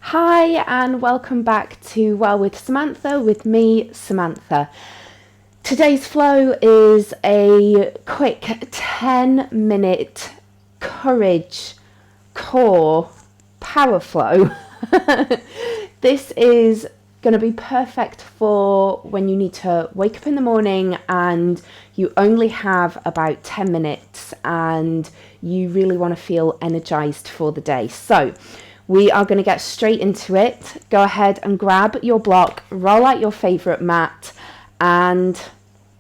Hi and welcome back to Well with Samantha with me, Samantha. Today's flow is a quick 10-minute courage core power flow. This is going to be perfect for when you need to wake up in the morning and you only have about 10 minutes and you really want to feel energized for the day. So we are going to get straight into it. Go ahead and grab your block, roll out your favorite mat, and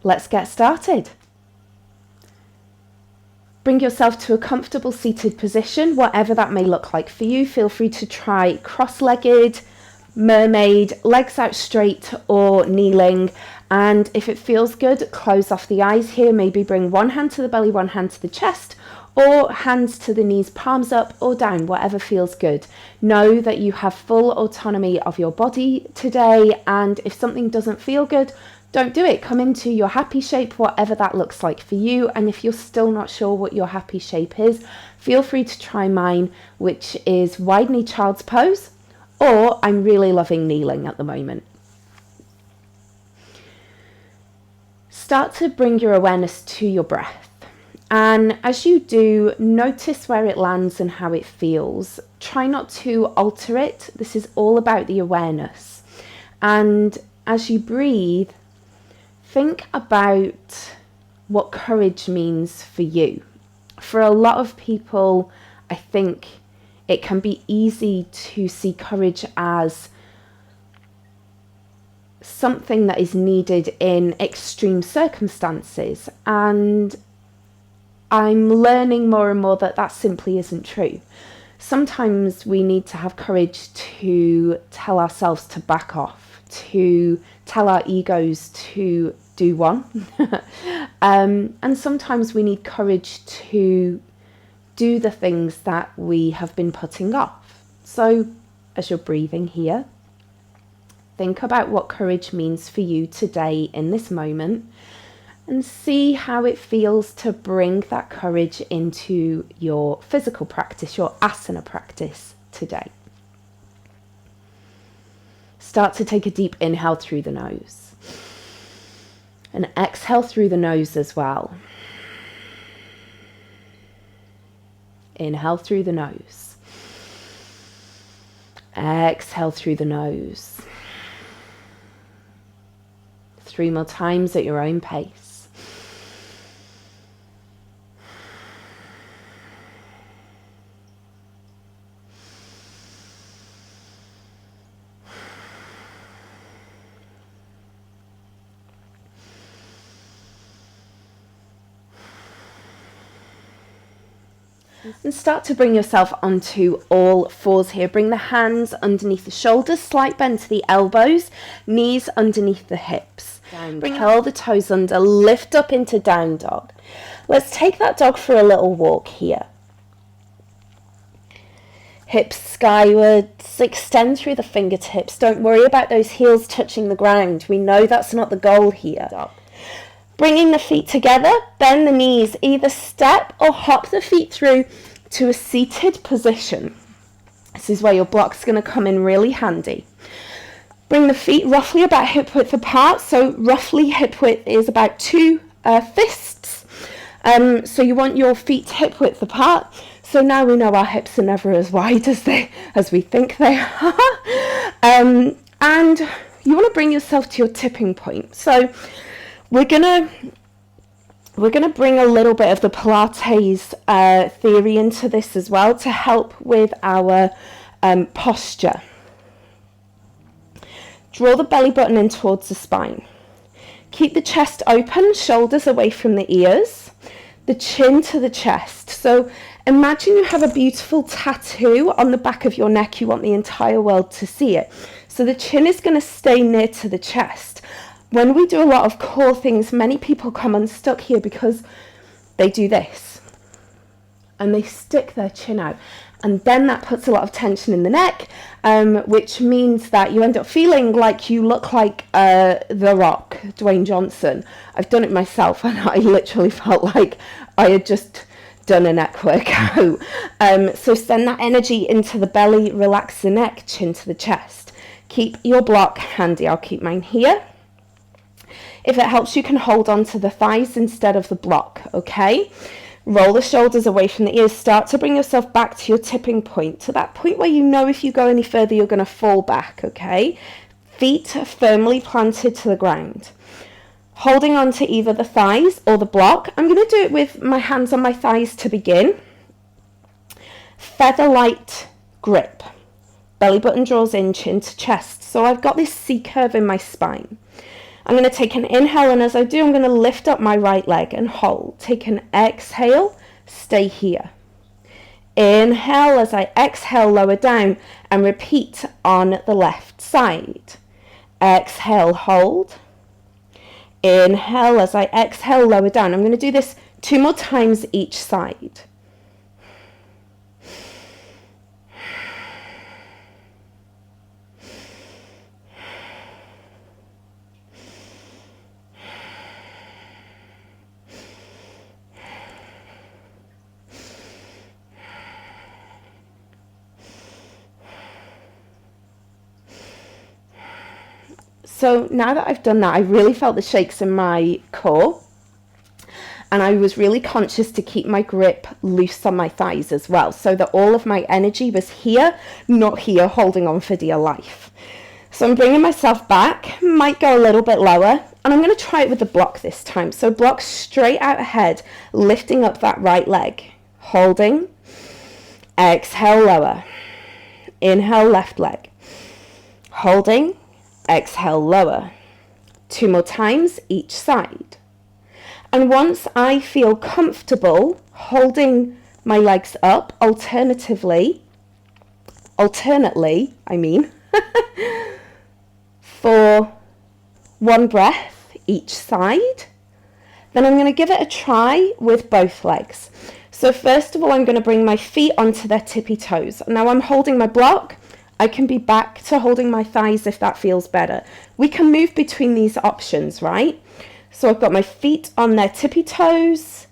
let's get started. Bring yourself to a comfortable seated position, whatever that may look like for you. Feel free to try cross-legged, mermaid, legs out straight, or kneeling. And if it feels good, close off the eyes here. Maybe bring one hand to the belly, one hand to the chest, or hands to the knees, palms up or down, whatever feels good. Know that you have full autonomy of your body today, and if something doesn't feel good, don't do it. Come into your happy shape, whatever that looks like for you. And if you're still not sure what your happy shape is, feel free to try mine, which is wide knee child's pose, or I'm really loving kneeling at the moment. Start to bring your awareness to your breath. And as you do, notice where it lands and how it feels. Try not to alter it. This is all about the awareness. And as you breathe, think about what courage means for you. For a lot of people, I think it can be easy to see courage as something that is needed in extreme circumstances. And I'm learning more and more that that simply isn't true. Sometimes we need to have courage to tell ourselves to back off, to tell our egos to do one. And sometimes we need courage to do the things that we have been putting off. So as you're breathing here, think about what courage means for you today in this moment, and see how it feels to bring that courage into your physical practice, your asana practice today. Start to take a deep inhale through the nose. And exhale through the nose as well. Inhale through the nose. Exhale through the nose. 3 more times at your own pace. And start to bring yourself onto all fours here. Bring the hands underneath the shoulders, slight bend to the elbows, knees underneath the hips. Curl the toes under, lift up into down dog. Let's take that dog for a little walk here. Hips skywards, extend through the fingertips. Don't worry about those heels touching the ground. We know that's not the goal here. Bringing the feet together, bend the knees, either step or hop the feet through to a seated position. This is where your block's going to come in really handy. Bring the feet roughly about hip width apart, so roughly hip width is about 2 fists. So you want your feet hip width apart. So now we know our hips are never as wide as we think they are. And you want to bring yourself to your tipping point. So we're gonna bring a little bit of the Pilates theory into this as well to help with our posture. Draw the belly button in towards the spine. Keep the chest open, shoulders away from the ears, the chin to the chest. So imagine you have a beautiful tattoo on the back of your neck. You want the entire world to see it. So the chin is going to stay near to the chest. When we do a lot of core things, many people come unstuck here because they do this and they stick their chin out, and then that puts a lot of tension in the neck, which means that you end up feeling like you look like The Rock, Dwayne Johnson. I've done it myself and I literally felt like I had just done a neck workout. So send that energy into the belly, relax the neck, chin to the chest. Keep your block handy. I'll keep mine here. If it helps, you can hold on to the thighs instead of the block, okay? Roll the shoulders away from the ears. Start to bring yourself back to your tipping point, to that point where you know if you go any further, you're going to fall back, okay? Feet firmly planted to the ground. Holding on to either the thighs or the block. I'm going to do it with my hands on my thighs to begin. Feather light grip. Belly button draws in, chin to chest. So I've got this C curve in my spine. I'm going to take an inhale, and as I do, I'm going to lift up my right leg and hold. Take an exhale, stay here. Inhale, as I exhale, lower down, and repeat on the left side. Exhale, hold. Inhale, as I exhale, lower down. I'm going to do this 2 more times each side. So now that I've done that, I really felt the shakes in my core, and I was really conscious to keep my grip loose on my thighs as well, so that all of my energy was here, not here, holding on for dear life. So I'm bringing myself back, might go a little bit lower, and I'm going to try it with the block this time. So block straight out ahead, lifting up that right leg, holding, exhale, lower, inhale, left leg, holding, exhale, lower. 2 more times each side. And once I feel comfortable holding my legs up, alternately, for 1 breath each side, then I'm going to give it a try with both legs. So first of all, I'm going to bring my feet onto their tippy toes. Now I'm holding my block. I can be back to holding my thighs if that feels better. We can move between these options, right? So I've got my feet on their tippy toes,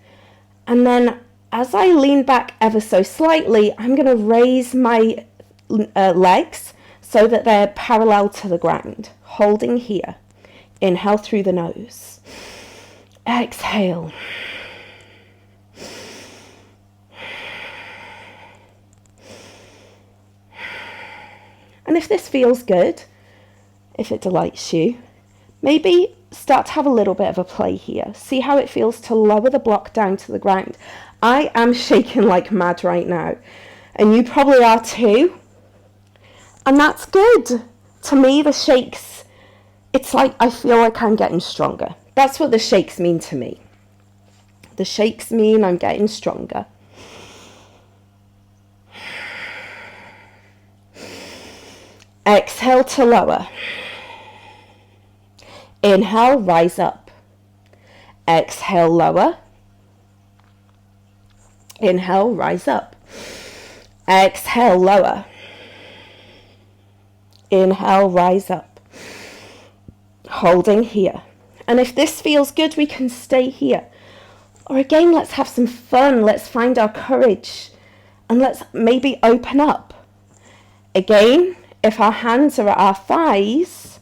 and then as I lean back ever so slightly, I'm going to raise my legs so that they're parallel to the ground, holding here. Inhale through the nose. Exhale. And if this feels good, if it delights you, maybe start to have a little bit of a play here. See how it feels to lower the block down to the ground. I am shaking like mad right now, and you probably are too. And that's good. To me, the shakes, it's like I feel like I'm getting stronger. That's what the shakes mean to me. The shakes mean I'm getting stronger. Exhale to lower. Inhale, rise up. Exhale, lower. Inhale, rise up. Exhale, lower. Inhale, rise up. Holding here. And if this feels good, we can stay here. Or again, let's have some fun. Let's find our courage. And let's maybe open up. Again, if our hands are at our thighs,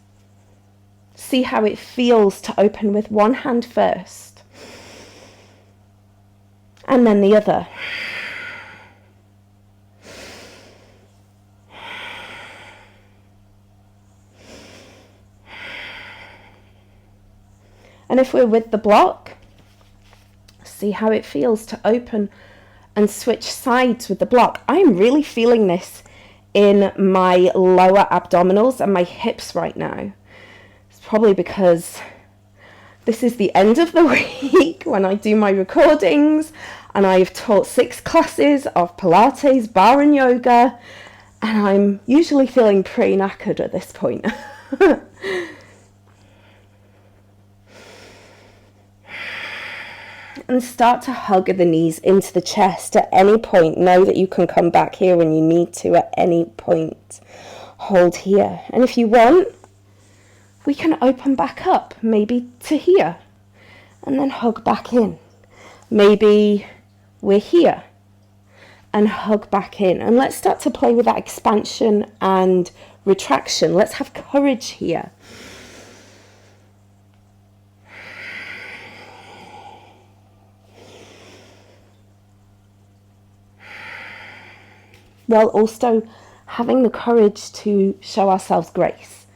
see how it feels to open with one hand first. And then the other. And if we're with the block, see how it feels to open and switch sides with the block. I'm really feeling this in my lower abdominals and my hips right now. It's probably because this is the end of the week when I do my recordings, and I've taught 6 classes of Pilates, Barre and yoga, and I'm usually feeling pretty knackered at this point. And start to hug the knees into the chest at any point. Know that you can come back here when you need to at any point. Hold here. And if you want, we can open back up, maybe to here, and then hug back in. Maybe we're here. And hug back in. And let's start to play with that expansion and retraction. Let's have courage here. While also having the courage to show ourselves grace.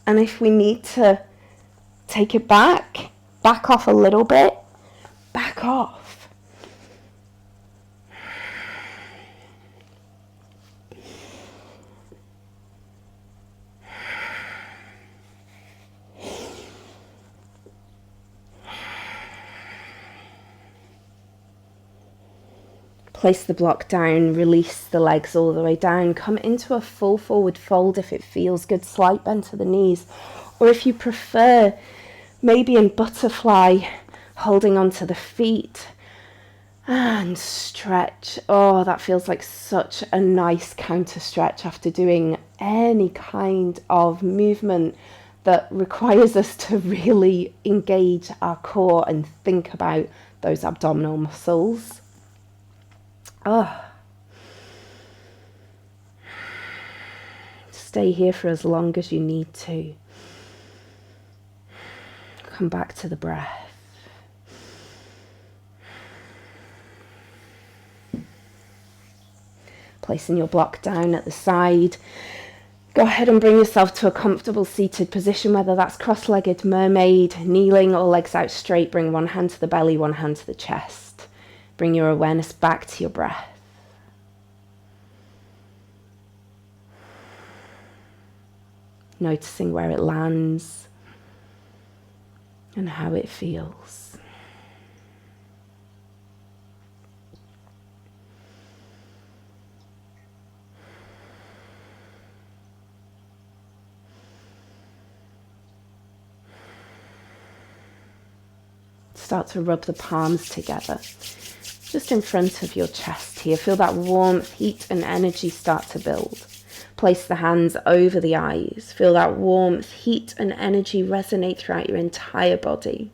And if we need to take it back off a little bit, back off. Place the block down, release the legs all the way down, come into a full forward fold if it feels good, slight bend to the knees, or if you prefer, maybe in butterfly, holding onto the feet, and stretch. Oh, that feels like such a nice counter stretch after doing any kind of movement that requires us to really engage our core and think about those abdominal muscles. Oh. Stay here for as long as you need to. Come back to the breath. Placing your block down at the side. Go ahead and bring yourself to a comfortable seated position, whether that's cross-legged mermaid, kneeling or legs out straight. Bring one hand to the belly, one hand to the chest. Bring your awareness back to your breath. Noticing where it lands and how it feels. Start to rub the palms together, just in front of your chest here. Feel that warmth, heat and energy start to build. Place the hands over the eyes. Feel that warmth, heat and energy resonate throughout your entire body.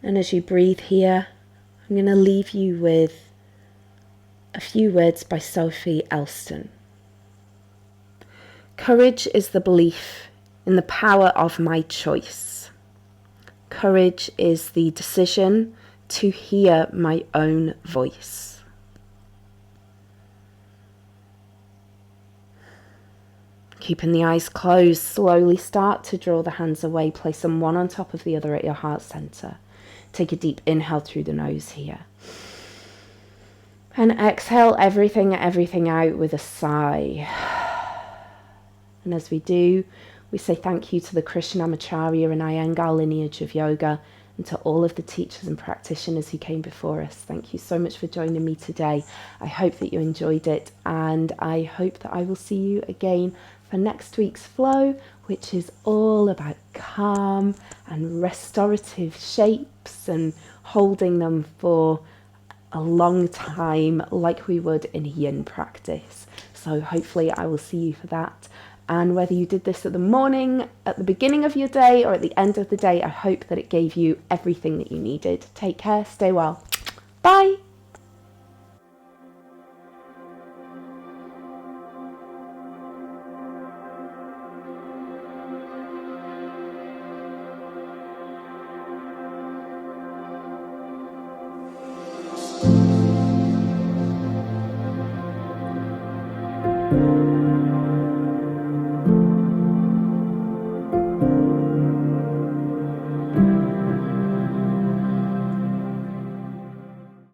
And as you breathe here, I'm going to leave you with a few words by Sophie Elston. Courage is the belief in the power of my choice. Courage is the decision to hear my own voice. Keeping the eyes closed, slowly start to draw the hands away. Place them one on top of the other at your heart center. Take a deep inhale through the nose here. And exhale everything out with a sigh. And as we do, we say thank you to the Krishnamacharya and Iyengar lineage of yoga, and to all of the teachers and practitioners who came before us. Thank you so much for joining me today. I hope that you enjoyed it, and I hope that I will see you again for next week's flow, which is all about calm and restorative shapes and holding them for a long time like we would in yin practice. So hopefully I will see you for that. And whether you did this at the morning, at the beginning of your day, or at the end of the day, I hope that it gave you everything that you needed. Take care, stay well. Bye.